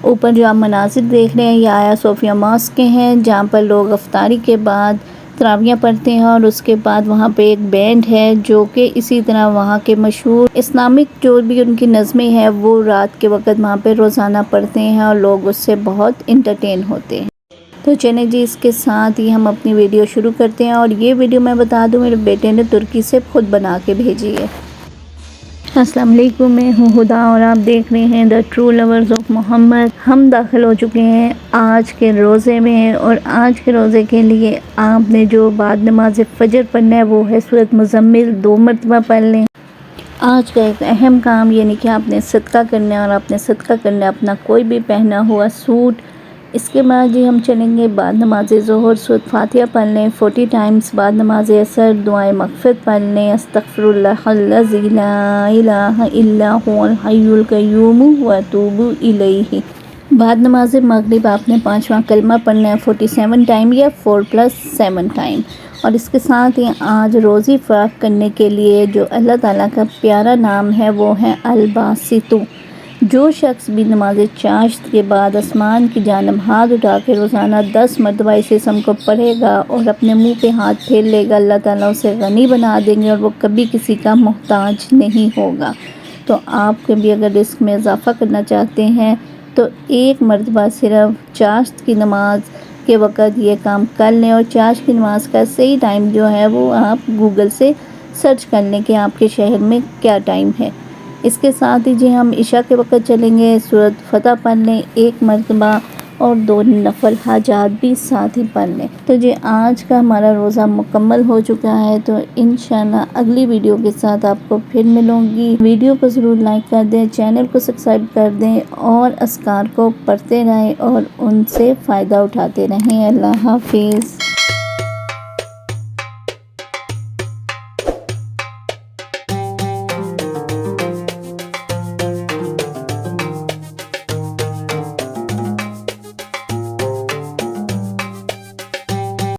ऊपर जो आप मनाजिर देख रहे हैं ये आया सोफिया मॉस्क के हैं, जहाँ पर लोग अफ्तारी के बाद तरावियाँ पढ़ते हैं और उसके बाद वहाँ पे एक बैंड है जो कि इसी तरह वहाँ के मशहूर इस्लामिक जो भी उनकी नज़में हैं वो रात के वक्त वहाँ पे रोज़ाना पढ़ते हैं और लोग उससे बहुत इंटरटेन होते हैं। तो चलिए जी, इसके साथ ही हम अपनी वीडियो शुरू करते हैं। और ये वीडियो मैं बता दूं, मेरे बेटे ने तुर्की से खुद बना के भेजी है। अस्सलाम वालेकुम, मैं हूँ हुदा और आप देख रहे हैं the true lovers of Mohammed. हम दाखिल हो चुके हैं आज के रोज़े में और आज के रोज़े के लिए आपने जो बाद नमाज फ़जर पढ़ना है वो है सूरत मुज़म्मिल 2 मरतबा पढ़ लें। आज का एक अहम काम यानी कि आपने सदका करना है और आपने सदका करना है अपना कोई भी पहना हुआ सूट। इसके बाद जी हम चलेंगे बाद नमाज ज़ोहर सूरत फातिहा पढ़ लें 40 टाइम्स, बाद नमाज असर दुआए मग़फ़िरत पढ़ लें अस्तग़फ़िरुल्लाहल्लज़ी ला इलाहा इल्ला हुवल हय्युल क़य्यूम व अतूबु इलैहि। बाद नमाज मग़रिब आपने 5वां कलमा पढ़ना है 47 टाइम या 4+7 टाइम। और इसके साथ ही आज रोज़ी फ़राग करने के लिए जो अल्लाह ताला का प्यारा नाम है वो है अल-बासितु। जो शख्स भी नमाज चाश्त के बाद आसमान की जानब हाथ उठा के रोज़ाना 10 मरतबा इस इसम को पढ़ेगा और अपने मुंह पे हाथ फेर लेगा, अल्लाह ताला उसे गनी बना देंगे और वो कभी किसी का मोहताज नहीं होगा। तो आप कभी अगर रिस्क में इजाफ़ा करना चाहते हैं तो एक मरतबा सिर्फ चाश्त की नमाज के वक़्त ये काम कर लें। और चाश्त की नमाज का सही टाइम जो है वो आप गूगल से सर्च कर लें कि आपके शहर में क्या टाइम है। इसके साथ ही जी हम इशा के वक़्त चलेंगे, सूरत फ़तह पढ़ लें 1 मरतबा और 2 नफल हाजात भी साथ ही पढ़ लें। तो जी आज का हमारा रोज़ा मुकम्मल हो चुका है। तो इंशाल्लाह अगली वीडियो के साथ आपको फिर मिलूँगी। वीडियो को ज़रूर लाइक कर दें, चैनल को सब्सक्राइब कर दें और अस्कार को पढ़ते रहें और उनसे फ़ायदा उठाते रहें। अल्लाह हाफ़िज़।